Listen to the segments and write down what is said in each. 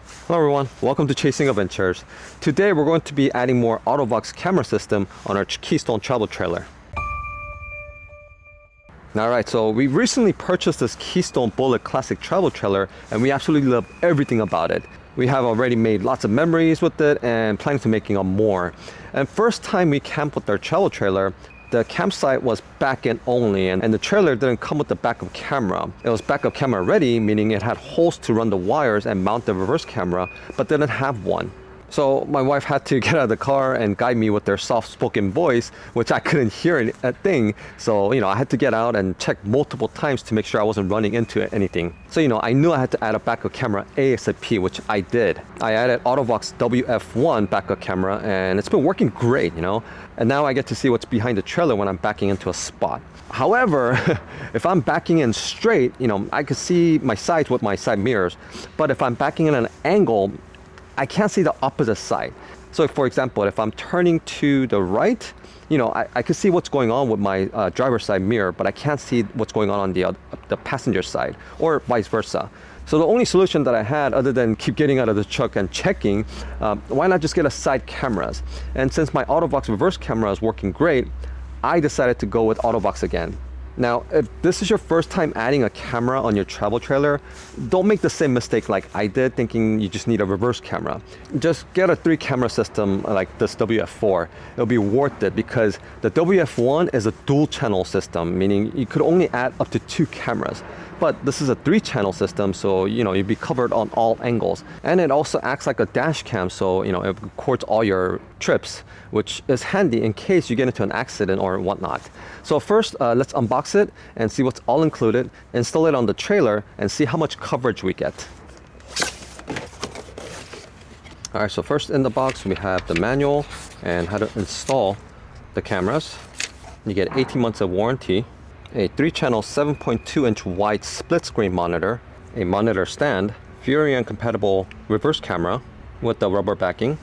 Hello everyone, welcome to Chasing Adventures. Today we're going to be adding more Auto Vox camera system on our Keystone travel trailer. Alright, so we recently purchased this Keystone Bullet Classic travel trailer and we absolutely love everything about it. We have already made lots of memories with it and planning to making more. And first time we camped with our travel trailer, the campsite was back-end only and the trailer didn't come with the backup camera. It was backup camera ready, meaning it had holes to run the wires and mount the reverse camera, but didn't have one. So my wife had to get out of the car and guide me with their soft-spoken voice, which I couldn't hear a thing. So, I had to get out and check multiple times to make sure I wasn't running into anything. So, I knew I had to add a backup camera ASAP, which I did. I added Auto Vox WF4 backup camera and it's been working great, And now I get to see what's behind the trailer when I'm backing into a spot. However, if I'm backing in straight, I could see my sides with my side mirrors. But if I'm backing in an angle, I can't see the opposite side. So for example, if I'm turning to the right, I can see what's going on with my driver's side mirror, but I can't see what's going on the passenger side, or vice versa. So the only solution that I had, other than keep getting out of the truck and checking, why not just get a side cameras? And since my Auto Vox reverse camera is working great, I decided to go with Auto Vox again. Now, if this is your first time adding a camera on your travel trailer, don't make the same mistake like I did, thinking you just need a reverse camera. Just get a 3-camera system like this WF4. It'll be worth it because the WF1 is a dual channel system, meaning you could only add up to 2 cameras. But this is a 3-channel system, so you'd be covered on all angles. And it also acts like a dash cam, so it records all your trips, which is handy in case you get into an accident or whatnot. So first, let's unbox it and see what's all included, install it on the trailer, and see how much coverage we get. Alright, so first in the box we have the manual and how to install the cameras. You get 18 months of warranty, a 3-channel 7.2-inch wide split-screen monitor, a monitor stand, Furrion compatible reverse camera with the rubber backing,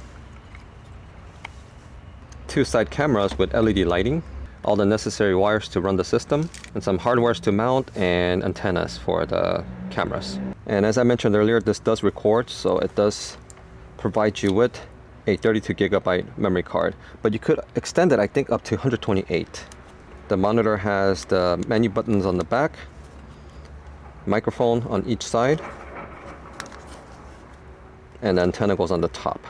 2 side cameras with LED lighting, all the necessary wires to run the system, and some hardwares to mount and antennas for the cameras. And as I mentioned earlier, this does record, so it does provide you with a 32GB memory card, but you could extend it, I think, up to 128. The monitor has the menu buttons on the back, microphone on each side, and the antenna goes on the top.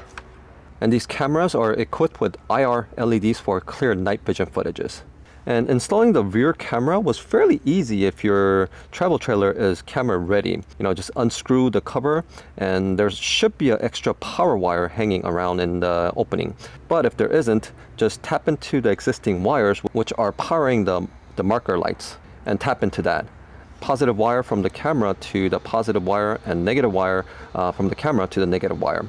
And these cameras are equipped with IR LEDs for clear night vision footages. And installing the rear camera was fairly easy if your travel trailer is camera ready. Just unscrew the cover and there should be an extra power wire hanging around in the opening. But if there isn't, just tap into the existing wires which are powering the marker lights and tap into that. Positive wire from the camera to the positive wire and negative wire from the camera to the negative wire.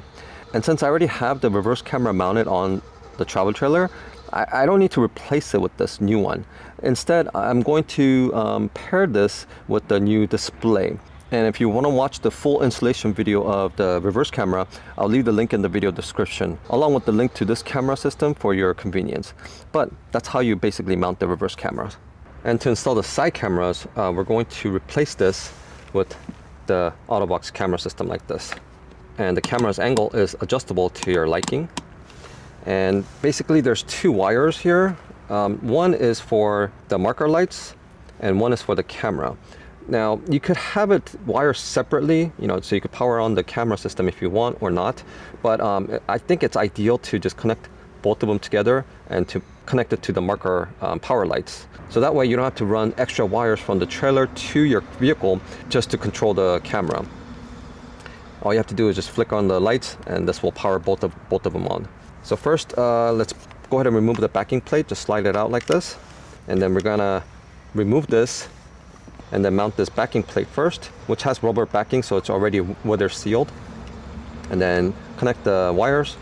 And since I already have the reverse camera mounted on the travel trailer, I don't need to replace it with this new one. Instead, I'm going to pair this with the new display. And if you want to watch the full installation video of the reverse camera, I'll leave the link in the video description, along with the link to this camera system for your convenience. But that's how you basically mount the reverse cameras. And to install the side cameras, we're going to replace this with the Auto Vox camera system like this. And the camera's angle is adjustable to your liking. And basically there's 2 wires here. One is for the marker lights and one is for the camera. Now you could have it wired separately, so you could power on the camera system if you want or not. But I think it's ideal to just connect both of them together and to connect it to the marker power lights. So that way you don't have to run extra wires from the trailer to your vehicle just to control the camera. All you have to do is just flick on the lights and this will power both of them on. So first, let's go ahead and remove the backing plate. Just slide it out like this. And then we're gonna remove this and then mount this backing plate first, which has rubber backing, so it's already weather sealed. And then connect the wires,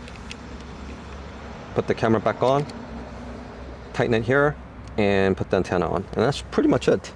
put the camera back on, tighten it here, and put the antenna on. And that's pretty much it.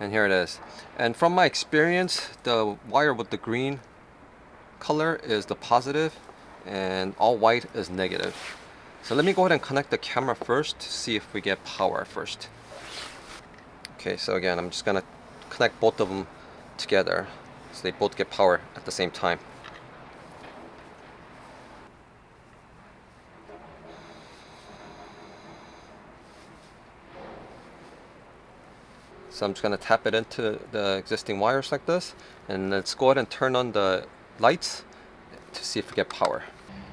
And here it is. And from my experience, the wire with the green color is the positive and all white is negative. So let me go ahead and connect the camera first to see if we get power first. Okay, so again, I'm just gonna connect both of them together so they both get power at the same time. So I'm just going to tap it into the existing wires like this, and let's go ahead and turn on the lights to see if we get power.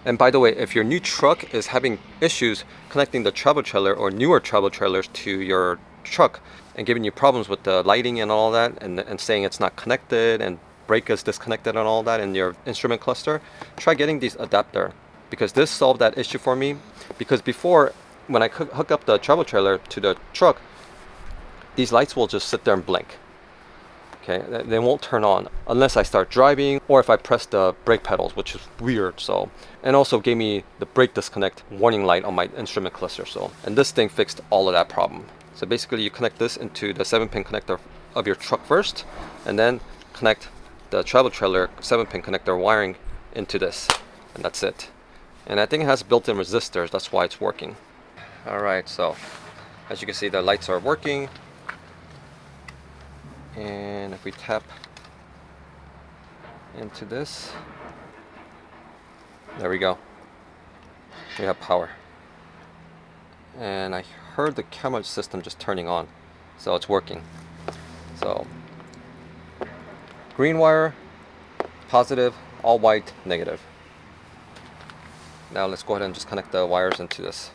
And by the way, if your new truck is having issues connecting the travel trailer or newer travel trailers to your truck and giving you problems with the lighting and all that, and saying it's not connected and brake is disconnected and all that in your instrument cluster, try getting these adapter, because this solved that issue for me. Because before, when I hook up the travel trailer to the truck, these lights will just sit there and blink. Okay, they won't turn on unless I start driving or if I press the brake pedals, which is weird. So, and also gave me the brake disconnect warning light on my instrument cluster. So, and this thing fixed all of that problem. So basically, you connect this into the 7-pin connector of your truck first, and then connect the travel trailer 7-pin connector wiring into this, and that's it. And I think it has built-in resistors. That's why it's working. All right, so as you can see, the lights are working. And if we tap into this, there we go. We have power. And I heard the camera system just turning on, so it's working. So green wire, positive, all white, negative. Now let's go ahead and just connect the wires into this.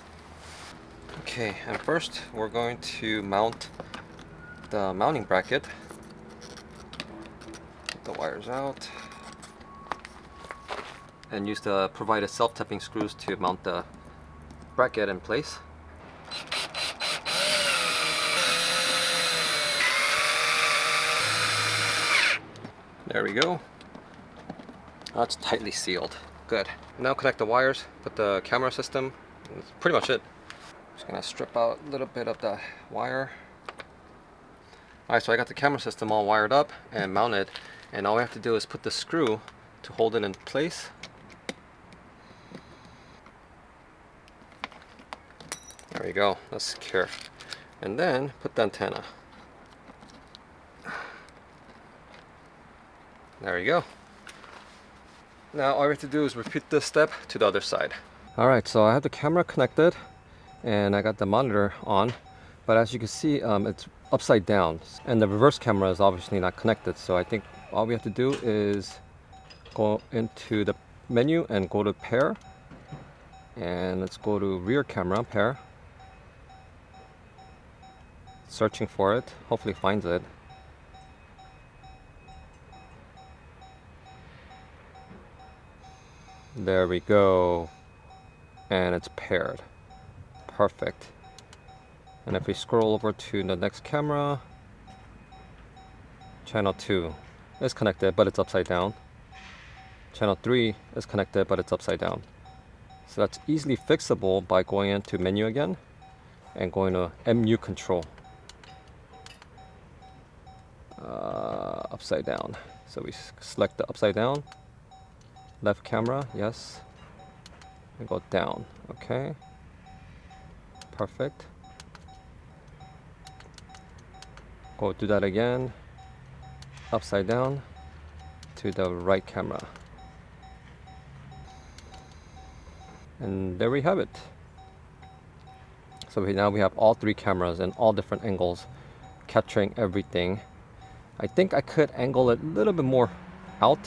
Okay, and first we're going to mount the mounting bracket. Get the wires out and use the provided self-tapping screws to mount the bracket in place. There we go. That's tightly sealed. Good. Now connect the wires, put the camera system. That's pretty much it. Just gonna strip out a little bit of the wire. Alright, so I got the camera system all wired up and mounted, and all we have to do is put the screw to hold it in place. There we go, that's secure. And then put the antenna. There we go. Now all we have to do is repeat this step to the other side. Alright, so I have the camera connected and I got the monitor on, but as you can see, it's upside down, and the reverse camera is obviously not connected. So I think all we have to do is go into the menu and go to pair, and let's go to rear camera pair. Searching for it, hopefully finds it. There we go, and it's paired. Perfect. And if we scroll over to the next camera, channel 2 is connected, but it's upside down. Channel 3 is connected, but it's upside down. So that's easily fixable by going into menu again and going to MU control. Upside down. So we select the upside down. Left camera, yes. And go down, okay. Perfect. Go do that again. Upside down to the right camera. And there we have it. So now we have all 3 cameras and all different angles capturing everything. I think I could angle it a little bit more out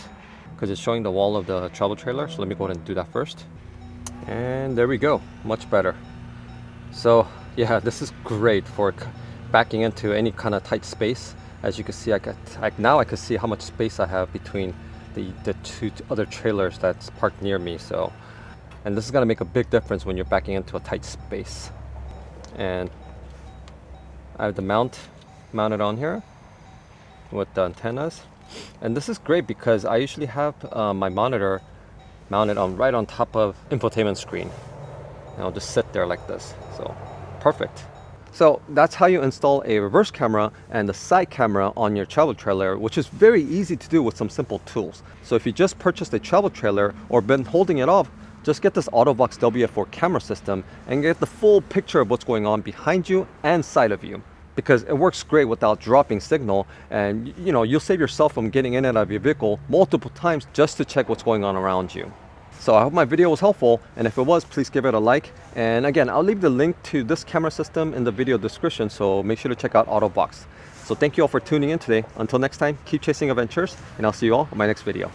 because it's showing the wall of the travel trailer. So let me go ahead and do that first. And there we go, much better. So yeah, this is great for backing into any kind of tight space. As you can see, now I can see how much space I have between the 2 other trailers that's parked near me. So, and this is gonna make a big difference when you're backing into a tight space. And I have the mounted on here with the antennas. And this is great because I usually have my monitor mounted on right on top of infotainment screen. And I'll just sit there like this. So perfect. So that's how you install a reverse camera and a side camera on your travel trailer, which is very easy to do with some simple tools. So if you just purchased a travel trailer or been holding it off, just get this Auto Vox WF4 camera system and get the full picture of what's going on behind you and side of you, because it works great without dropping signal, and you'll save yourself from getting in and out of your vehicle multiple times just to check what's going on around you. So I hope my video was helpful, and if it was, please give it a like. And again, I'll leave the link to this camera system in the video description, so make sure to check out Auto Vox. So thank you all for tuning in today. Until next time, keep chasing adventures, and I'll see you all in my next video.